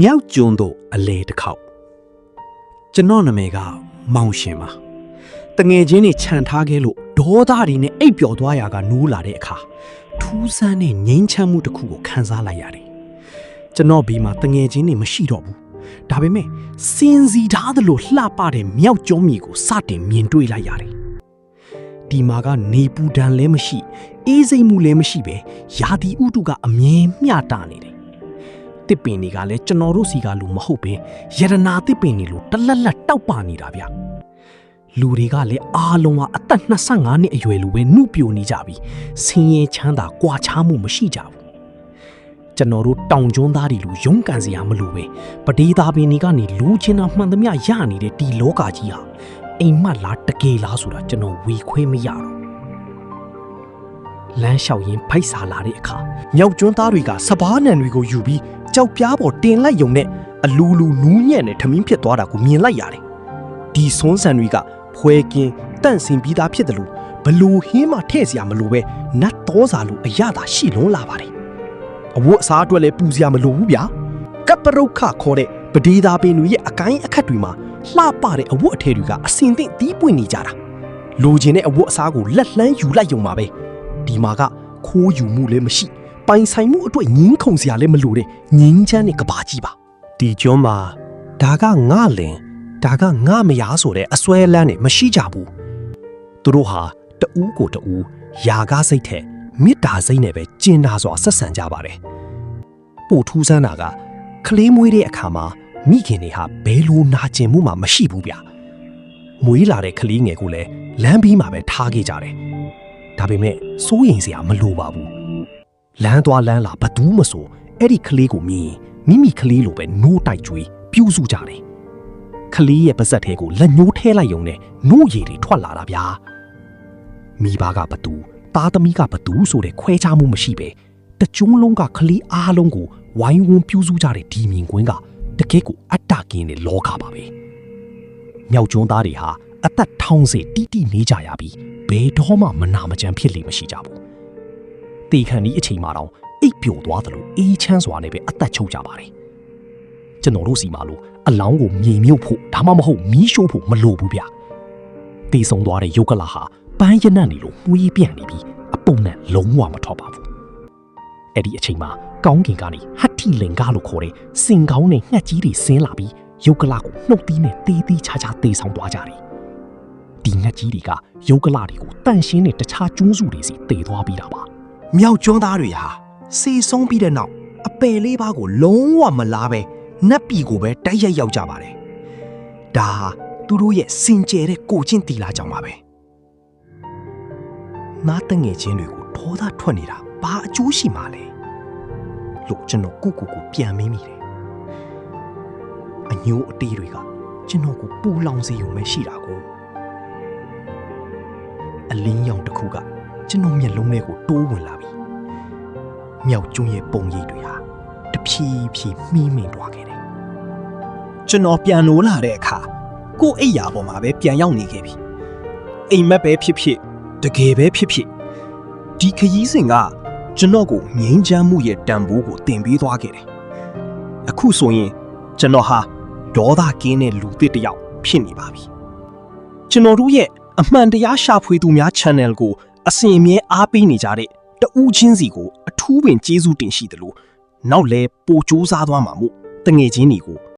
မြောက်ကျွန်းတို့အလေတစ်ခေါက်ကျွန်တော်နာမည်ကမောင်ရှင်ပါတငယ်ချင်းတွေခြံထားခဲ့လို့ဒေါသတွေနဲ့အိပ်ပျော်သွားရာကနိုးလာတဲ့အခါထူးဆန်းတဲ့ငြိမ်းချမ်းမှုတစ်ခုကိုခံစားလိုက်ရတယ်ကျွန်တော်ဘေးမှာတငယ်ချင်းတွေမရှိတော့ဘူးဒါပေမဲ့စင်စီထားသလိုလှပတဲ့မြောက်ကျွန်းမြေကိုစတင်မြင်တွေ့လိုက်ရတယ်ဒီမှာကနေပူဒဏ်လည်းမရှိအေးစိမ်မှုလည်းမရှိပဲရာသီဥတုကအမြဲမျှတနေတယ်တစ်ပင်တွေကလည်းကျွန်တော်တို့စီကလူမဟုတ်ပဲရတနာတစ်ပင်တွေလိုတလက်လက်တောက်ပနေတာဗျလူတွေကလည်းအားလုံးကအသက်25နှစ်အရွယ်လိုပဲနှုတ်ပြိုနေကြပြီဆင်းရဲချမ်းသာကြွာချားမှုမရှိကြဘူးကျွန်တော်တို့တောင်ကျွန်းသားတွေလိုရုန်းကန်စရာမလိုပဲပဒေသာပင်တွေကနေလူချင်းတာမှန်သမျှရနေတဲ့ဒီလောကကြီးဟာအိမ်မက်လားတကယ်လားဆိုတာကျွန်တော်ဝေခွဲမရတော့လမ်းလျှောက်ရင်းဖိုက်စာလာတဲ့အခါမြောက်ကျွန်းသားတွေကစပားနံတွေကိုယူပြီးကြောက်ပြားပေါ်တင်လိုက်ယုံနဲ့အလူလူနူးညံ့နဲ့ထမင်းဖြစ်သွားတာကိုမြင်လိုက်ရတယ်ဒီဆွန်းဆန်တွေကဖွဲကင်းတန့်စင်ပြီးသားဖြစ်တယ်လို့ဘလို့ဟင်းမှထည့်စရာမလိုပဲနတ်တော်စာလိုအရသာရှိလွန်းလာပါတယ်အဝတ်အစားအတွက်လည်းပူစရာမလိုဘူးဗျာကပရုခခေါ်တဲ့ပဒေသာပင်တွေရဲ့အကိုင်းအခက်တွေမှာလှပတဲ့အဝတ်အထည်တွေကအစင်သင့်တီးပွင့်နေကြတာလိုချင်တဲ့အဝတ်အစားကိုလက်လှမ်းယူလိုက်ယုံပါပဲဒီမှာကခိုးယူမှုလည်းမရှိပိုင်ဆိုင်မှုအတွက်ငင်းခုန်စရာလည်းမလိုတဲ့ငင်းချမ်းတဲ့ကဘာကြီးပါဒီကျွန်းမှာဒါကငါလင်ဒါကငါမရားဆိုတဲ့အစွဲလန်းနေမရှိကြဘူးသူတို့ဟာတဦးကိုတဦးယာကားစိတ်ထက်မေတ္တာစိတ်နဲ့ပဲကျင်နာစွာဆက်ဆံကြပါတယ်ပို့ထူးဆန်းတာကကလေးမွေးတဲ့အခါမှာမိခင်တွေဟာဘယ်လိုနာကျင်မှုမှမရှိဘူးဗျမွေးလာတဲ့ကလေးငယ်ကိုလည်းလမ်းပြီးမှပဲထားခဲ့ကြတယ်ဒါပေမဲ့စိုးရိမ်စရာမလိုပါဘူးလမ်းသွားလမ်းလာဘသူမဆိုအဲ့ဒီကလေးကိုမြင်မိမိကလေးလိုပဲနိုးတိုက်ကြွေးပြုစုကြတယ်ကလေးရဲ့ပါဇက်ထဲကိုလက်ညှိုးထဲလိုက်ယုံနဲ့နို့ရည်တွေထွက်လာတာဗျာမိဘကဘသူသားသမီးကဘသူဆိုတဲ့ခွဲခြားမှုမရှိပဲတကျွန်းလုံးကကလေးအားလုံးကိုဝိုင်းဝန်းပြုစုကြတဲ့ဒီမြင်ကွင်းကတကယ့်ကိုအတ္တကင်းတဲ့လောကပါပဲမြောက်ကျွန်းသားတွေဟာအသက်ထောင်စေတီးတီးနေကြရပြီးဘယ်တော့မှမနာမကျန်ဖြစ်လေမရှိကြဘူးတေခန်ဒီအချိန်မှတော့အိပ်ပျော်သွားသလိုအေးချမ်းစွာနဲ့ပဲအသက်ချုပ်ကြပါတယ်ကျွန်တော်တို့စီမှာလို့အလောင်းကိုမြေမြုပ်ဖို့ဒါမှမဟုတ်မီးရှို့ဖို့မလိုဘူးဗျတေဆုံသွားတဲ့ယုတ်ကလာဟာပန်းရနံ့နေလို့မှုရေးပြန့်နေပြီးအပုံနဲ့လုံးဝမထွက်ပါဘူးအဲ့ဒီအချိန်မှာကောင်းကင်ကနေဟတ်တီလင်ကားလို့ခေါ်တဲ့စင်ကောင်းနဲ့ငှက်ကြီးတွေဆင်းလာပြီးယုတ်ကလာကိုနှုတ်သီးနဲ့တေးသေးချာချာတေဆောင်သွားကြတယ်ဒီငှက်ကြီးတွေကယုတ်ကလာတွေကိုတန့်ရှင်းတဲ့တခြားကျွန်းစုတွေစီတေသွားပြီးတာပါမြောက်ကျွန်းသားတွေဟာစေဆုံးပြီးတဲ့နောက်အပယ်လေးပါးကိုလုံးဝမလားပဲနတ်ပြည်ကိုပဲတိုက်ရိုက်ရောက်ကြပါတယ်ဒါဟာသူတို့ရဲ့စင်ကြယ်တဲ့ကိုချင်းတီလာကြောင့်ပါပဲနားတငယ်ချင်းတွေကိုဒေါသထွက်နေတာဘာအကျိုးရှိမှလဲလို့ကျွန်တော်ကိုပြန်မေးမိတယ်အညိုးအတေးတွေကကျွန်တော်ကိုပူလောင်စေုံပဲရှိတာကိုအလင်းရောင်တစ်ခုကကျွန်တော်မျက်လုံးထဲကိုတိုးဝင်လာပြီမြောက်ကျွန်းရဲ့ပုံရိပ်တွေဟာတဖြည်းဖြည်းမှီးမှင်သွားခဲ့တယ်ကျွန်တော်ပြန်လို့လာတဲ့အခါကို့အိယာပေါ်မှာပဲပြန်ရောက်နေခဲ့ပြီအိမ်မက်ပဲဖြစ်ဖြစ်တကယ်ပဲဖြစ်ဖြစ်ဒီခရီးစဉ်ကကျွန်တော်ကိုငြိမ်းချမ်းမှုရဲ့တန်ဖိုးကိုသင်ပေးသွားခဲ့တယ်အခုဆိုရင်ကျွန်တော်ဟာဒေါသကင်းတဲ့လူသစ်တစ်ယောက်ဖြစ်နေပါပြီကျွန်တော်တို့ရဲ့အမှန်တရားရှာဖွေသူများ channel ကိုအစဉ်အမြဲအားပေးနေကြတဲ့တဦးချင်းစီကိုအထူးပင်ကျေးဇူးတင်ရှိတယ်လို့နောက်လဲပို့စူးစမ်းသွားမှာမို့တငယ်ချင်းတွေကို